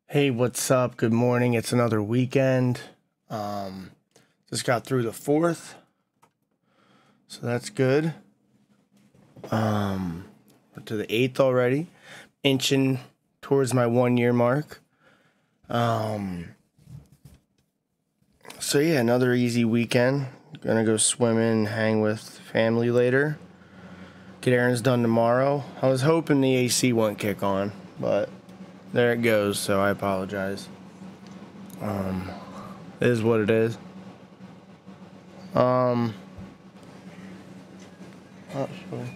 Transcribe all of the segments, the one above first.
Hey, what's up? Good morning. It's another weekend. Just got through the 4th, so that's good. We're to the 8th already, inching towards my 1 year mark. So yeah, another easy weekend. Gonna go swimming, hang with family later. Get errands done tomorrow. I was hoping the AC wouldn't kick on, but there it goes, so I apologize. It is what it is. Not sure.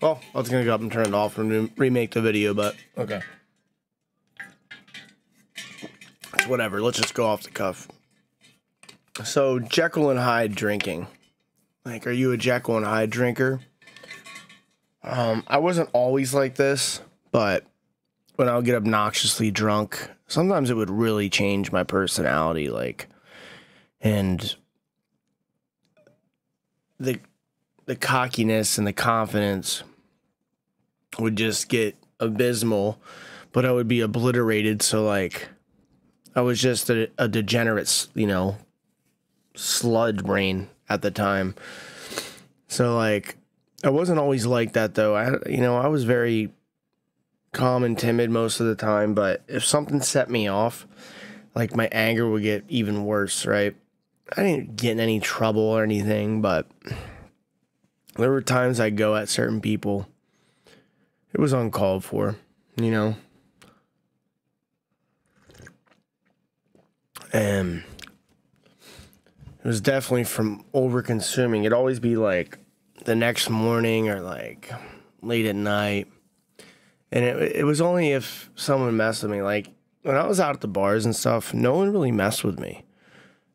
Well, I was gonna go up and turn it off and remake the video, but okay. It's whatever. Let's just go off the cuff. So, Jekyl and Hyde drinking. Like, are you a Jekyl and Hyde drinker? I wasn't always like this, but when I would get obnoxiously drunk, sometimes it would really change my personality, like, and the cockiness and the confidence would just get abysmal, but I would be obliterated. So, like, I was just a degenerate, sludge brain at the time. So, like, I wasn't always like that, though. I was very calm and timid most of the time, but if something set me off, like, my anger would get even worse, right? I didn't get in any trouble or anything, but there were times I'd go at certain people. It was uncalled for, And it was definitely from over-consuming. It'd always be, like, the next morning or, like, late at night. And it was only if someone messed with me. Like, when I was out at the bars and stuff, no one really messed with me.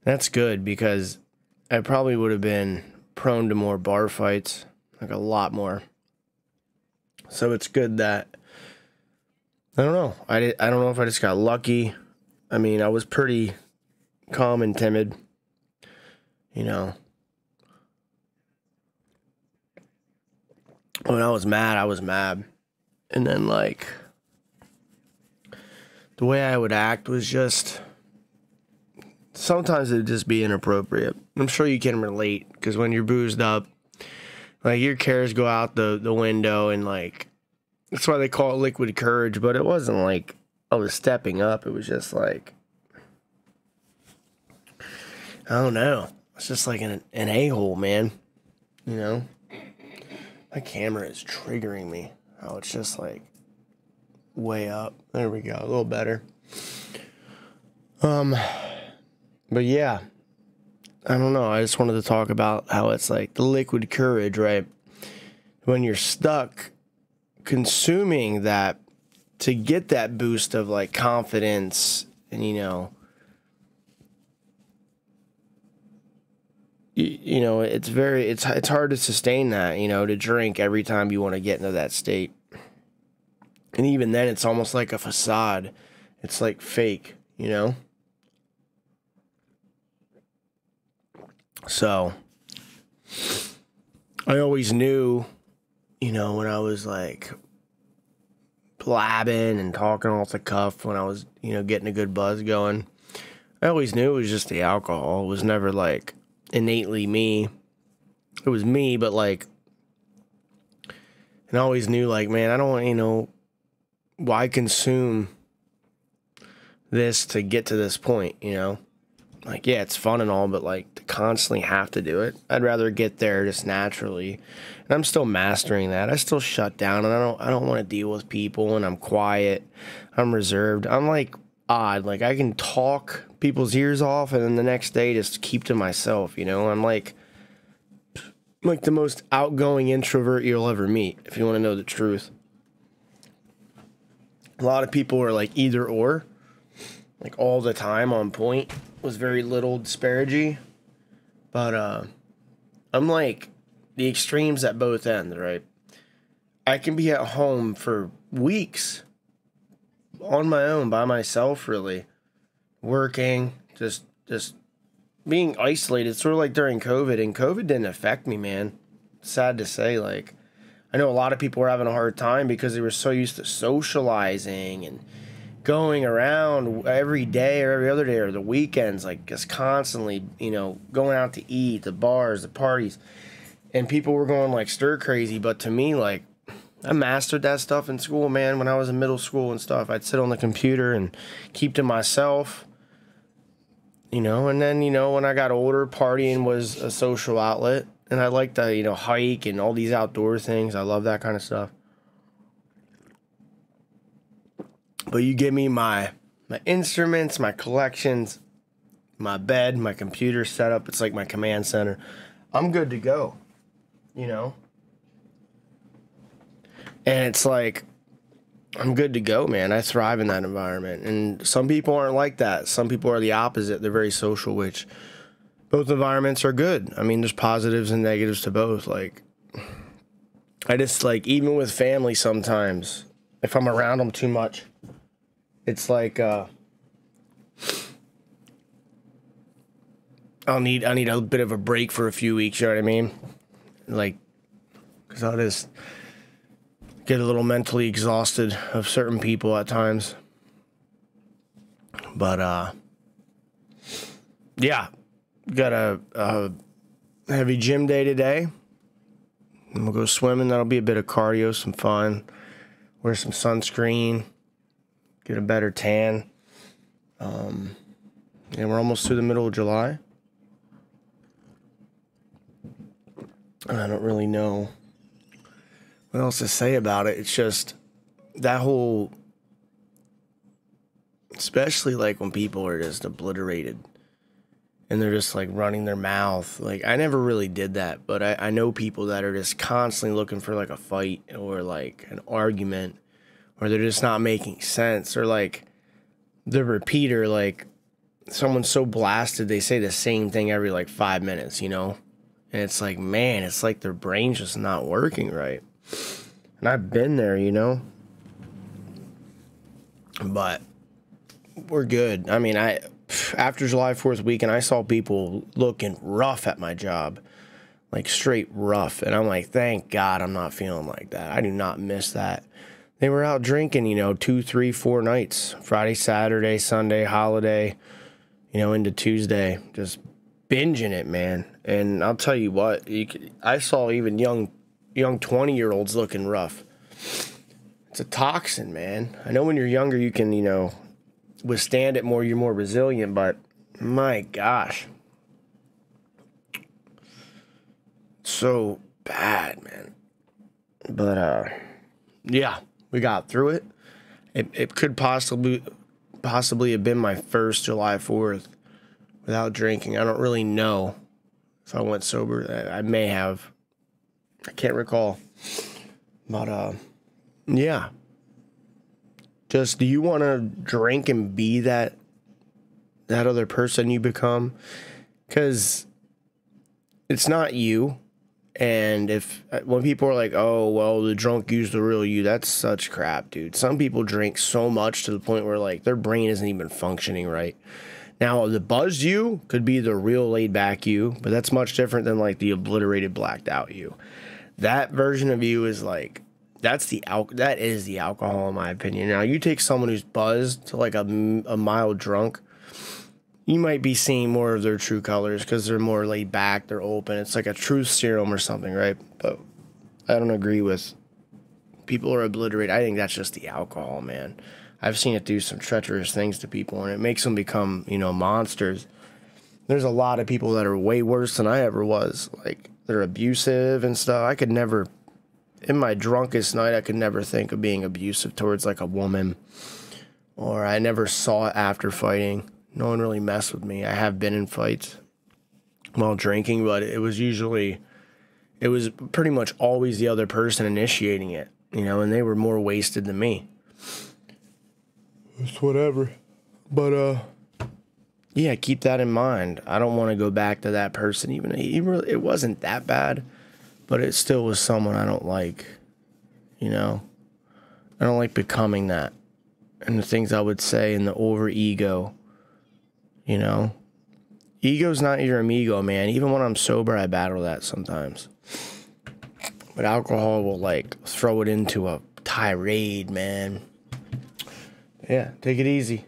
That's good, because I probably would have been prone to more bar fights, like a lot more. So it's good that, I don't know. I don't know if I just got lucky. I mean, I was pretty calm and timid, When I was mad. And then, like, the way I would act was just, sometimes it'd just be inappropriate. I'm sure you can relate, because when you're boozed up, like, your cares go out the window, and, like, that's why they call it liquid courage, but it wasn't like I was stepping up. It was just like, I don't know. It's just like an a-hole, man. My camera is triggering me. Oh, it's just like way up. There we go. A little better. But yeah, I don't know. I just wanted to talk about how it's like the liquid courage, right? When you're stuck consuming that to get that boost of, like, confidence, and it's hard to sustain that, to drink every time you want to get into that state. And even then, it's almost like a facade. It's like fake, So, I always knew, when I was, like, blabbing and talking off the cuff, when I was, getting a good buzz going, I always knew it was just the alcohol. It was never, like, innately me. It was me, but, like, and I always knew, like, man, I don't want, why consume this to get to this point, Like, yeah, it's fun and all, but, like, to constantly have to do it, I'd rather get there just naturally. And I'm still mastering that. I still shut down, and I don't want to deal with people, and I'm quiet. I'm reserved. I'm, like, odd. Like, I can talk people's ears off, and then the next day just keep to myself, I'm like the most outgoing introvert you'll ever meet, if you want to know the truth. A lot of people are like either or, like all the time on point, with very little disparity. But I'm like the extremes at both ends, right? I can be at home for weeks on my own, by myself, really, working, just being isolated, sort of like during COVID, and COVID didn't affect me, man. Sad to say, like, I know a lot of people were having a hard time because they were so used to socializing and going around every day or every other day or the weekends, like just constantly, going out to eat, the bars, the parties, and people were going like stir crazy. But to me, like, I mastered that stuff in school, man. When I was in middle school and stuff, I'd sit on the computer and keep to myself, and then, when I got older, partying was a social outlet, and I liked to, hike and all these outdoor things. I love that kind of stuff. But you give me my instruments, my collections, my bed, my computer setup. It's like my command center. I'm good to go, And it's like, I'm good to go, man. I thrive in that environment. And some people aren't like that. Some people are the opposite. They're very social, which both environments are good. I mean, there's positives and negatives to both. Like, I just, like, even with family sometimes, if I'm around them too much, it's like, I'll need a bit of a break for a few weeks, you know what I mean? Like, because I'll just get a little mentally exhausted of certain people at times. But, yeah, got a heavy gym day today. I'm gonna go swimming. That'll be a bit of cardio, some fun. Wear some sunscreen. Get a better tan. And we're almost through the middle of July. And I don't really know what else to say about it. It's just that whole, especially like when people are just obliterated and they're just like running their mouth. Like, I never really did that, but I know people that are just constantly looking for like a fight or like an argument, or they're just not making sense, or like the repeater, like someone's so blasted they say the same thing every like 5 minutes, And it's like, man, it's like their brain's just not working right. And I've been there, But we're good. I mean, after July 4th weekend, I saw people looking rough at my job. Like straight rough. And I'm like, thank God I'm not feeling like that. I do not miss that. They were out drinking, 2, 3, 4 nights. Friday, Saturday, Sunday, holiday, into Tuesday. Just binging it, man. And I'll tell you what, I saw even young 20-year-olds looking rough. It's a toxin, man. I know when you're younger you can, withstand it more, you're more resilient, but my gosh. So bad, man. But yeah, we got through it. It could possibly have been my first July 4th without drinking. I don't really know if I went sober. I may have. I can't recall. But yeah. Just, do you want to drink and be that other person you become? Because it's not you. And when people are like, oh, well, the drunk use the real you, that's such crap, dude. Some people drink so much to the point where, like, their brain isn't even functioning right. Now, the buzzed you could be the real laid-back you, but that's much different than, like, the obliterated, blacked-out you. That version of you is, like, that is the alcohol, in my opinion. Now, you take someone who's buzzed to, like, a mild drunk, you might be seeing more of their true colors because they're more laid back, they're open. It's like a truth serum or something, right? But I don't agree with people are obliterated. I think that's just the alcohol, man. I've seen it do some treacherous things to people, and it makes them become, monsters. There's a lot of people that are way worse than I ever was. Like, they're abusive and stuff. I could never, in my drunkest night, I could never think of being abusive towards, like, a woman. Or I never saw it after fighting. No one really messed with me. I have been in fights while drinking, but it was pretty much always the other person initiating it, and they were more wasted than me. It's whatever. But, yeah, keep that in mind. I don't want to go back to that person. Even it wasn't that bad, but it still was someone I don't like, I don't like becoming that. And the things I would say and the over-ego. Ego's not your amigo, man. Even when I'm sober, I battle that sometimes. But alcohol will, like, throw it into a tirade, man. Yeah, take it easy.